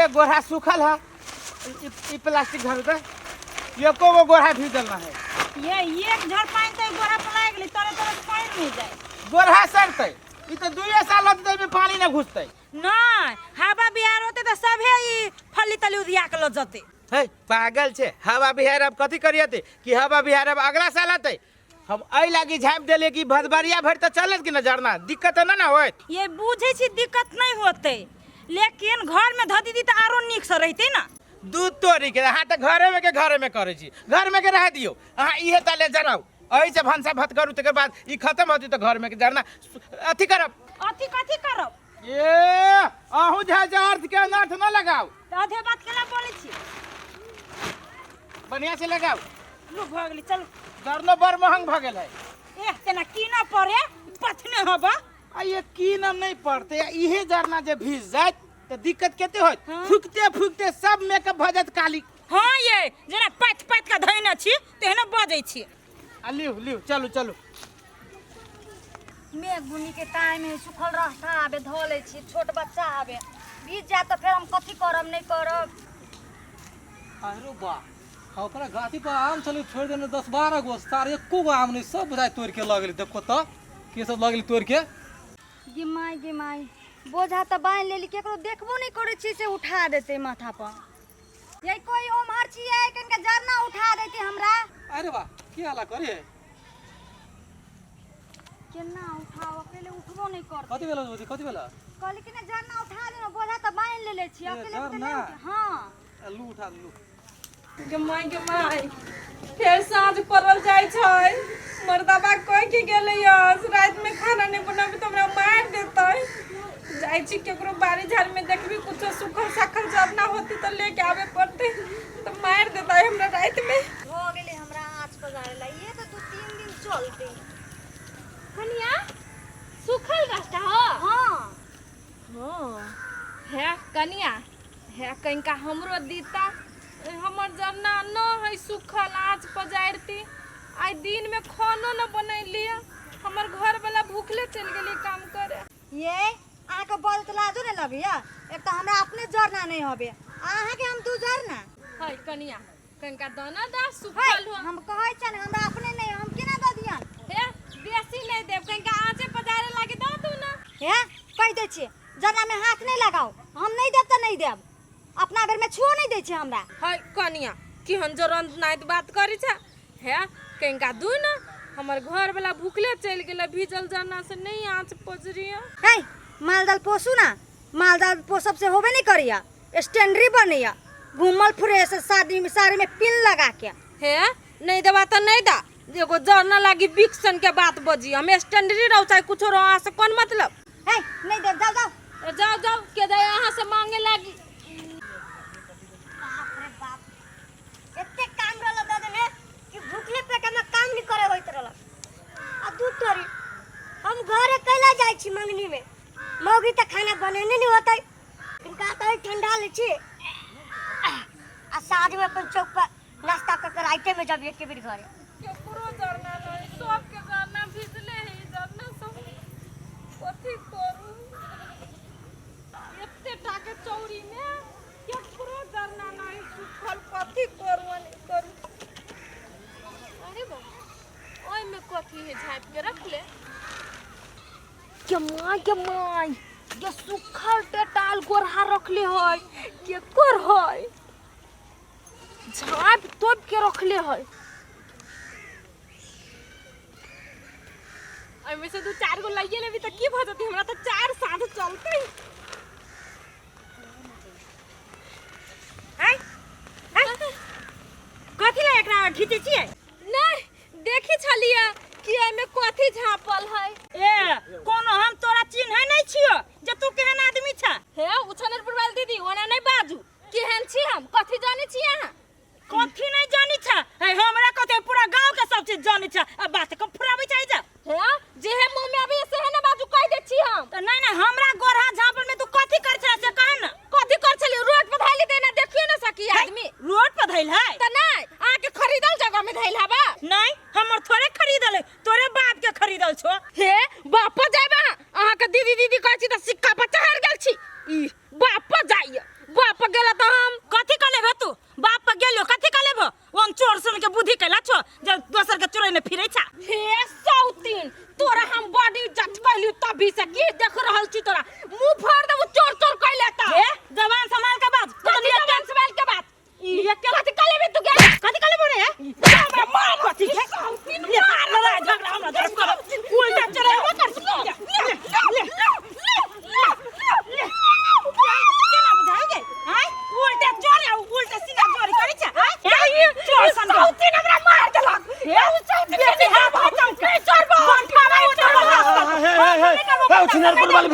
रे गोढ़ा सूखल है ई प्लास्टिक धर दे एको गो गोढ़ा भीजल ना है ये एक झड़ पानी तो गोरा पला गेली तोरे तोरे पानी नहीं जाए गोढ़ा सड़ते ई तो 2 साल लगते में पानी ना घुसते नहीं हवा बिहार होते तो सब है ई फली तली उधिया के लो जते है पागल छे हवा बिहार अब कथी करियते कि हवा बिहार अब अगला साल आते हम आई लागी झाँप देले कि भदबरिया भर तो चलत कि न झरना दिक्कत ना होत ये बुझे छी दिक्कत नहीं होते लेकिन घर में धदी दी तो आरो निक से रहते ना दूध तोरी के हाँ तो घरे में करे छी घर में के रह दियो हाँ इहे तले जराऊ अही से भंसा भत करू तकर बाद ई खत्म होती तो घर में के जरना अथी करब अथी कथी करब ए अहू झाजा अर्थ के अनर्थ न लगाओ तो आधे बात केला बोले छी बढ़िया से लगाओ लो भ गेली चल जरनो बड़ महंग भ गेल है ए तेना की ना पड़े पथने हबा आ ये की न नहीं पड़ते इहे जरना जे भीज जात तो दिक्कत केते होत हाँ? फुकते सब मेकअप भजत काली हां ये जना पात पात का धइना छी तेहने बजै छी आ लियो चलू मेघ बुनी के टाइम है सुखल रास्ता आबे धोले छी छोट बच्चा आबे बीत जा तो फिर हम कथी करब नहीं करब अरे वाह ओकरा गाछी पर आम चली छोड़ देने 10-12 गो सार एको गो आम नहीं सब बुझाई तोड़ के लगली देखो तो के सब लगली तोड़ के गिमाई बोझा तो बांध लेली केकरो देखबो नहीं करे छी से उठा देते माथा पर यही कोई ओमहर छी है कनका जरना उठा देते हमरा अरे वाह की हाल करे केना उठाओ अकेले उठबो नहीं कर कथी बेला होती कथी बेला कहली कि ना जरना उठा देना बोझा तो बांध लेले छी अकेले तो जरना? नहीं हां लू उठा लू के माय फिर साँझ पड़ल जाय छै मर्दबा कह के गेलै रात में खाना नहीं बनाबी तो हमरा मार देतै जाय छी केकरो बाड़ी झाड़ में देखबी कुछ सुखल साखल जरना होती तो लेके आवे पड़ते तो मार देतै हमरा रात में हो गेले हमरा आँच पजारेला ये तो 2-3 दिन चलते कनिया सुखल रास्ता हो हां हां है कनिया है कनिका हमरो दीता हमर जरना न है सुखल आँच पजारती आई दिन में खानो न बनैलिए हमर घर वाला भूखले चल गेली काम करे ये आहाँ के बल तो लाजो नहीं लगिया एक तो हमरा अपने जरना नहीं होबे आहाँ के हम दू जरना है कनिया कनिका दाना दा है सुखल हो हम कहै छन हमरा अपने नहीं हम केना द दियन हे बेसी नहीं देब कनिका आँचे पजारे लागे द दू ना हे कह दे छी जरना में हाथ नहीं लगाओ हम नहीं देब त नहीं देब अपना घर में छुओ नहीं दे छी हमरा है कनिया केहन जरन नाइत बात करी छ हे कनिका दू ना हमर घर वाला भूखले चल गेले भीजल जरना से नहीं आँच पजरिया है मालदाल पोसू ना मालदाल पोसब से होबे नहीं करिया स्टैंडरी बनिया घूमल फिरे से साड़ी में पिन लगा के हे नहीं देबा त नहीं दा एगो जरना लागी बिक्सन के बात बजी हम स्टैंडरी रहो चाहे कुछ रहो से कौन मतलब है नहीं देब जाओ जाओ जाओ के जाए यहाँ से मांगे लागी बाप रे बाप एते काम रहल द देने कि भूखले पेट में काम नहीं करे होइत रहल आ दूध तोरी हम घरे कैला जाय छी मंगनी में मौगी त खाना बनेने नहीं होतै इनका तो ठंडा ले छी आ साँझ में अपन चौक पर नाश्ता कर कर आइते में जब एक के बेर घरे केकरो जरना नहीं सब के जरना भिजले है जरना सब कथी करू एते टाके चौरी में केकरो जरना नहीं सुखल कथी करू नहीं करू अरे बा ओय में कथी है झाँप के रख ले के माय ये सुखल टेटाल गोरहा रखले है केकर है झाँप तोप के रखले है में से 2-4 गो लाइए लेबी त की भ जती हमरा त 4 साँझ चलते है कथी ला एकरा घिचे छियै नहीं देखी छलिए कि एमे कथी झापल है ए कोनो हम तोरा चिन्है नहीं छियो जे तू केहन आदमी छ हे उछनर पुरवाल दीदी ओना नहीं बाजू केहन छी हम कथी जाने छी अहाँ कथी नहीं जानी छ है हमरा कथे पूरा गांव के सब चीज जानी छ अब बात कम फुराबै छै जा हे जे है मुंह में अभी से है ना बाजू कह दे छी हम त नहीं हमरा गोरहा झापल में तू कथी कर छ से कह न कथी कर छली रोड पर धाली देना देखियो ना सकी आदमी रोड पर धइल है त नहीं आके खरीदल जगह में धइल हबा नहीं हमर थोड़े खरीदल है तोरे बाप के खरीदल छो हे बाप जाबा अहाँ के दीदी दीदी कहै छी त सिक्का पर चढ़ गेल छी ई बाप जाइए बाप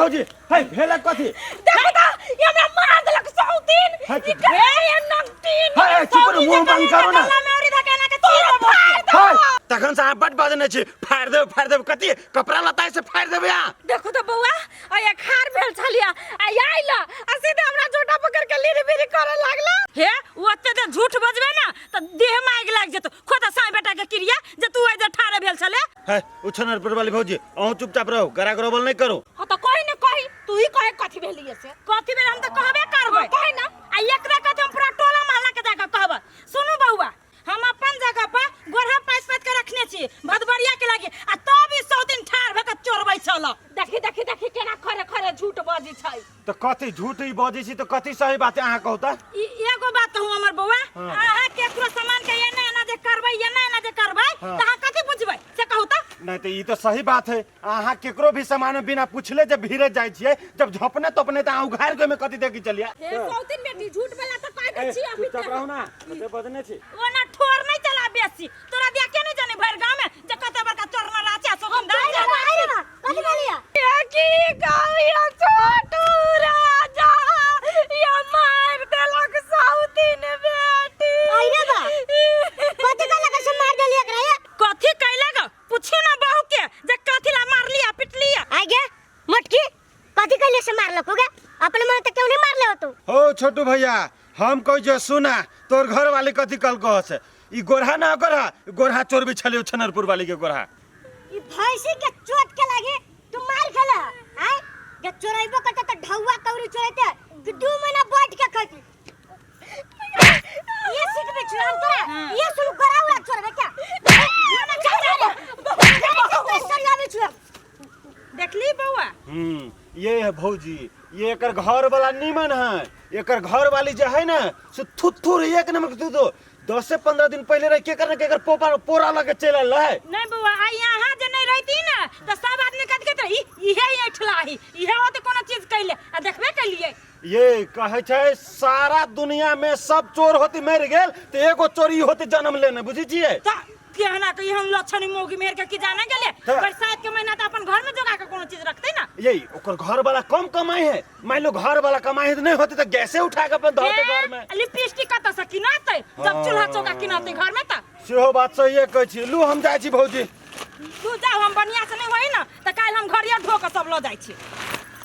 भौजी है भेला कथी देखो तो ये हमरा मार देलक सौतीन है ई हे नंगटीन है चुप रहो मुंह बंद करो ना मेरी धकेला के चीर दे है तखन से बड बजने छी फाड़ देब कथी कपड़ा लताई से फाड़ देब या देखो तो बउआ आ एक खार भेल छलिया आ आइला आ सीधे हमरा झोटा पकड़ के लीरी बीरी करे लागला हे ओते दे झूठ बजबे ना त देह में आग लाग जेतो खोदा साई बेटा के क्रिया जे तू जे ठारे भेल छले है उछनर पर वाली भौजी अहू चुपचाप रहो गरा गरोबल नहीं करो हां त कहि न कहि तू ही कहे कथि भेलिए से कथि भेल हम त कहबे करबै कहि न आ एकरा कथि हम पूरा टोला मोहल्ला के जाके कहब सुनु बउआ हम अपन जगह पर गोरहा पास के रखने छी भदबरिया के लागे आ तब ई 100 दिन ठार भ के चोरबै छल देखी केना खरे खरे झूठ बाजी छै तो कथी झूठ ही बजै छी तो कथी सही बात अहाँ कहता ई एगो बात कहूं हमर बउआ अहाँ केकरो सामान के एना जे करबै एना जे करबै त अहाँ कथि बुझबै से कहू त नहीं तो ये तो सही बात है अहाँ केकरो भी सामान बिना पूछले जब भीरे जाय छियै जब झपने तपने त अहाँ उघार के में कथी देखि चलिया हे सौतीन बेटी झूठ बोला त कह दे छी अभी चुपचाप रहो ना कते बजने छी ओना ठोर नहीं चला बेसी तोरा दिया के नहीं जाने भर गांव में जे कते बड़का चोरना राचा सुगंधा कथी बोलिया की गालिया छोटू राजा या मार देलक सौतीन बेटी आइरे बा कथी कहला के से मार देलिया एकरा कथी कहला ग पूछियो ना बहू के जे कथी ला मार लिया पिट लिया आगे मटकी कथी कहले से मारलक होगे अपने मन त क्यों नहीं मारले हो तू हो छोटू भैया हम कह जो सुना तोर घर वाली कथी कल कह से ई गोरहा ना गोरहा चोर भी छले छनरपुर वाली के गोरहा ई भैंसी के चोट के लागे तू मार खेला हैं जे चोराइबो करते त ढौवा कौरी चोराते 2 महीना बैठ के खाती ये सीख में चुराम तोरा ये सुन गराउला चोरबे क्या ये ना चाचा सरिया में चुरा देखली बउआ ये है भौजी ये एकर घर वाला नीमन है एकर घर वाली जो है ना से थुथुर एक नंबर के तो 10 से 15 दिन पहले रह के करने के एकर पोरा लगे चलल है नहीं बउआ आ यहाँ जे नहीं रहती ना तो सब आदमी कथ के तो इहे ऐठलाही इहे होते कोनो चीज कैले आ देखबे कैलिए ये कहे छे सारा दुनिया में सब चोर होती मर गेल तो एगो चोरी होती जन्म लेने बुझी छिए त केहना कि हम लक्षणी मोगी मेर के की जाने गेले हाँ। बरसात के महीना त अपन घर में जोगा के कोनो चीज रखते ना यही ओकर घर वाला कम कमाई है मान लो घर वाला कमाई तो नहीं होती तो गैसे उठा के अपन धरते घर में लिपस्टिक कत से किनाते जब चूल्हा चौका किनाते घर में त सेहो बात सही है कहै छी लू हम जाय छी भौजी तू जाओ हम बढ़िया से नहीं होई ना त काल हम घरिया ढो के सब लो जाय छी